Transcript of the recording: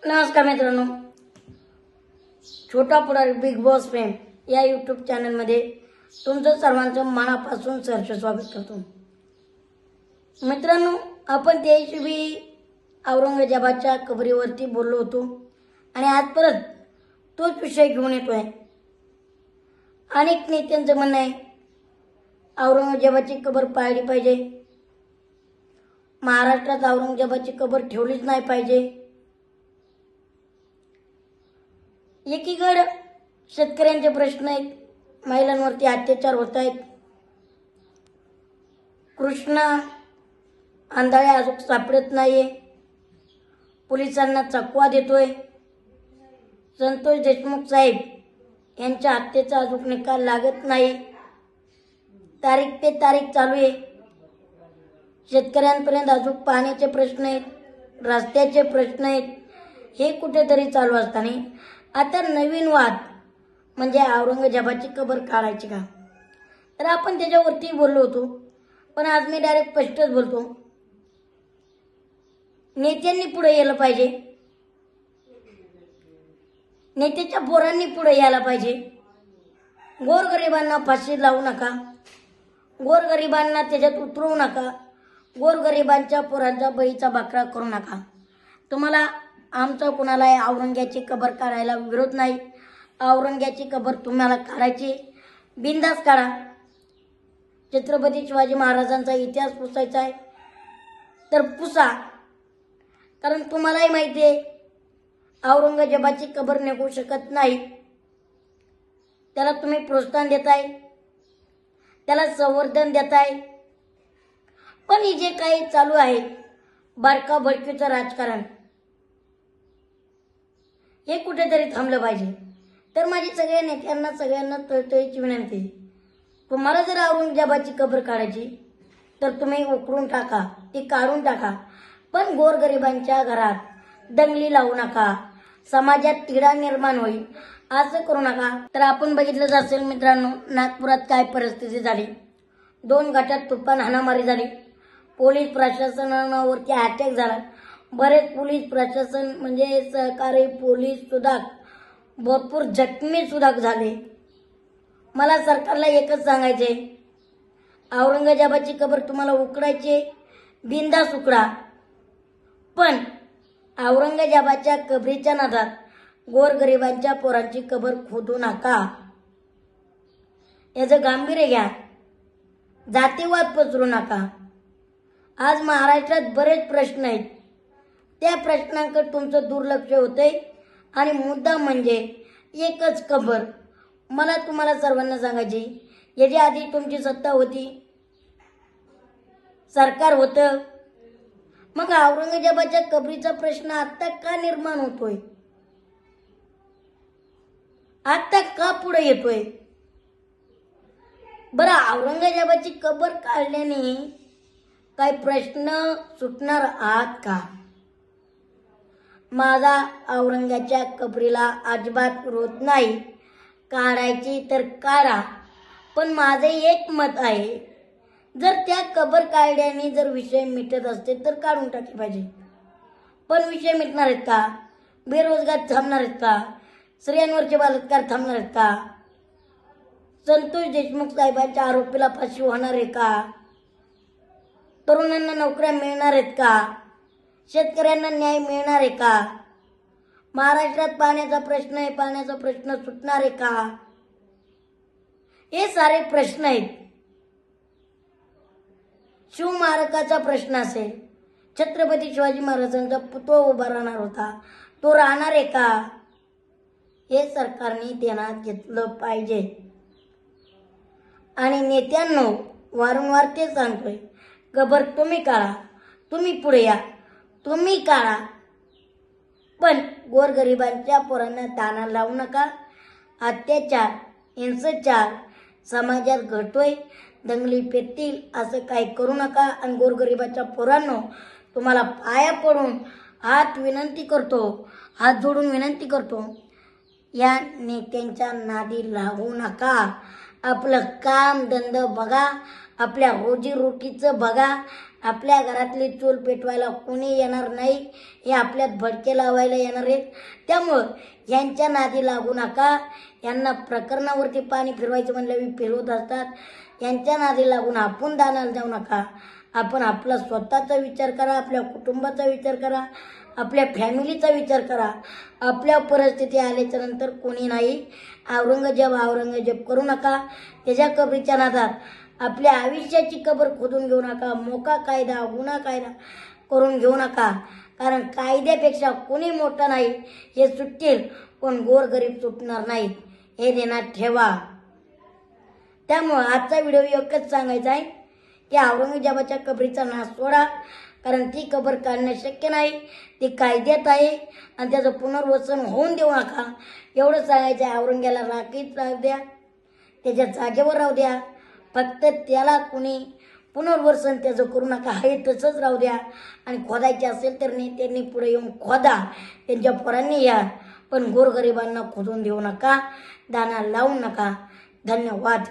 नमस्कार मित्रांनो, छोटा पुढारी बिग बॉस फेम या यूट्यूब चॅनलमध्ये तुमचं सर्वांचं मनापासून सहर्ष स्वागत करतो। मित्रांनो, आपण त्या दिवशी औरंगजेबाच्या कबरीवरती बोललो होतो आणि आज परत तोच विषय घेऊन येतोय। अनेक नेत्यांचं म्हणणं आहे औरंगजेबाची कबर पाळली पाहिजे, महाराष्ट्रात औरंगजेबाची कबर ठेवलीच नाही पाहिजे। एकीकडे शेतकऱ्यांचे प्रश्न आहेत, महिलांवरती अत्याचार होत आहेत, कृष्णा आंधळ्या अजून सापडत नाहीये, पोलिसांना चकवा देतोय, संतोष देशमुख साहेब यांच्या हत्येचा अजून निकाल लागत नाही, तारीख पे तारीख चालू आहे। शेतकऱ्यांपर्यंत अजून पाण्याचे प्रश्न आहेत, रस्त्याचे प्रश्न आहेत, हे कुठेतरी चालू असताना आता नवीन वाद म्हणजे औरंगजेबाची कबर काढायची का, तर आपण त्याच्यावरती बोललो होतो। पण आज मी डायरेक्ट स्पष्टच बोलतो, नेत्यांनी पुढे यायला पाहिजे, नेत्याच्या पोरांनी पुढे यायला पाहिजे। गोरगरिबांना फाशी लावू नका, गोरगरिबांना त्याच्यात उतरवू नका, गोरगरिबांच्या पोरांचा बळीचा बकरा करू नका। तुम्हाला आमचा कुणाला औरंग्याची कबर काढायला विरोध नाही, औरंग्याची कबर तुम्हाला काढायची बिंदास काढा। छत्रपती शिवाजी महाराजांचा इतिहास पुसायचा आहे तर पुसा, कारण तुम्हालाही माहिती आहे औरंगजेबाची कबर निघू शकत नाही। त्याला तुम्ही प्रोत्साहन देताय, त्याला संवर्धन देताय, पण हे जे काही चालू आहे बारका भडकीचं राजकारण हे कुठेतरी थांबलं पाहिजे। तर माझी सगळ्या नेत्यांना सगळ्यांना तळतळीची विनंती, तुम्हाला जर औरंगजेबाची कबर काढायची तर तुम्ही उकरून टाका, ती काढून टाका, पण गोरगरिबांच्या घरात दंगली लावू नका, समाजात तिढा निर्माण होईल असं करू नका। तर आपण बघितलंच असेल मित्रांनो, नागपुरात काय परिस्थिती झाली, 2 गटात तुफान हाणामारी झाली, पोलीस प्रशासनावरती अटॅक झाला, बरेच पोलीस प्रशासन म्हणजे सहकारी पोलीस सुद्धा भरपूर जखमी सुद्धा झाले। मला सरकारला एकच सांगायचे, औरंगजेबाची कबर तुम्हाला उकडायची बिंदास उकडा, पण औरंगजेबाच्या कबरीच्या नादात गोरगरिबांच्या पोरांची कबर खोदू नका। याचं गांभीर्य घ्या, जातीवाद पसरू नका। आज महाराष्ट्रात बरेच प्रश्न आहेत, त्या प्रश्नांकडे तुमचं दुर्लक्ष होतंय आणि मुद्दा म्हणजे एकच कबर। मला तुम्हाला सर्वांना सांगायचे, याच्या आधी तुमची सत्ता होती, सरकार होतं, मग औरंगजेबाच्या कबरीचा प्रश्न आता का निर्माण होतोय, आता का पुढे येतोय? बरं, औरंगजेबाची कबर काढल्याने काय प्रश्न सुटणार आहात का? माझा औरंग्याच्या कबरीला अजिबात विरोध नाही, काढायची तर काढा, पण माझे एक मत आहे, जर त्या कबर काढल्याने जर विषय मिटत असते तर काढून टाकले पाहिजे। पण विषय मिटणार आहेत का? बेरोजगार थांबणार आहेत का? स्त्रियांवरचे बलात्कार थांबणार आहेत का? संतोष देशमुख साहेबांच्या आरोपीला फाशी होणार आहे का? तरुणांना नोकऱ्या मिळणार आहेत का? शेतकऱ्यांना न्याय मिळणार आहे का? महाराष्ट्रात पाण्याचा प्रश्न आहे, पाण्याचा प्रश्न सुटणार आहे का? हे सारे प्रश्न आहेत। शिवस्मारकाचा प्रश्न असेल, छत्रपती शिवाजी महाराजांचा पुतळा उभा राहणार होता, तो राहणार आहे का? हे सरकारने ध्यानात घेतलं पाहिजे। आणि नेत्यांनो, वारंवार ते सांगतोय, कबर तुम्ही काढा, तुम्ही पुढे या, तुम्ही काढा, पण गोरगरिबांच्या पोरांना दाना लावू नका। अत्याचार हिंसाचार समाजात घडतोय, दंगली पेटतील असं काही करू नका। आणि गोरगरिबाच्या पोरांनो, तुम्हाला पाया पडून हात विनंती करतो, हात जोडून विनंती करतो, या नेत्यांच्या नादी लागू नका। आपलं काम धंदा बघा, आपल्या रोजीरोटीचं बघा आपल्या घरातली चूल पेटवायला कोणी येणार नाही, हे आपल्यात भडके लावायला येणार आहेत. त्यामुळं यांच्या नादी लागू नका. यांना प्रकरणावरती पाणी फिरवायचं म्हणलं फिरवत असतात. यांच्या नादी लागून आपण दानाला जाऊ नका. आपण आपला स्वतःचा विचार करा, आपल्या कुटुंबाचा विचार करा, आपल्या फॅमिलीचा विचार करा. आपल्या परिस्थिती आल्याच्या नंतर कोणी नाही. औरंगजेब करू नका. त्याच्या कबरीच्या नादात आपल्या आयुष्याची कबर खोदून घेऊ नका. मोका कायदा, गुन्हा कायदा करून घेऊ नका. कारण कायद्यापेक्षा कोणी मोठं नाही. हे सुटतील पण गोरगरीब सुटणार नाहीत, हे ध्यानात ठेवा. त्यामुळं आजचा व्हिडिओ एकच सांगायचा आहे की औरंगजेबाच्या कबरीचा नाश सोडा. कारण ती कबर काढणं शक्य नाही, ती कायद्यात आहे आणि त्याचं पुनर्वसन होऊन देऊ नका. एवढं सांगायचं आहे. औरंग्याला राखीत राहू द्या, त्याच्या जागेवर राहू द्या. फक्त त्याला कुणी पुनर्वसन त्याचं करू नका, हे तसंच राहू द्या. आणि खोदायचे असेल तर त्यांनी पुढे येऊन खोदा, त्यांच्या पोरांनी या. पण गोरगरिबांना खोदून देऊ नका, दाना लावू नका. धन्यवाद.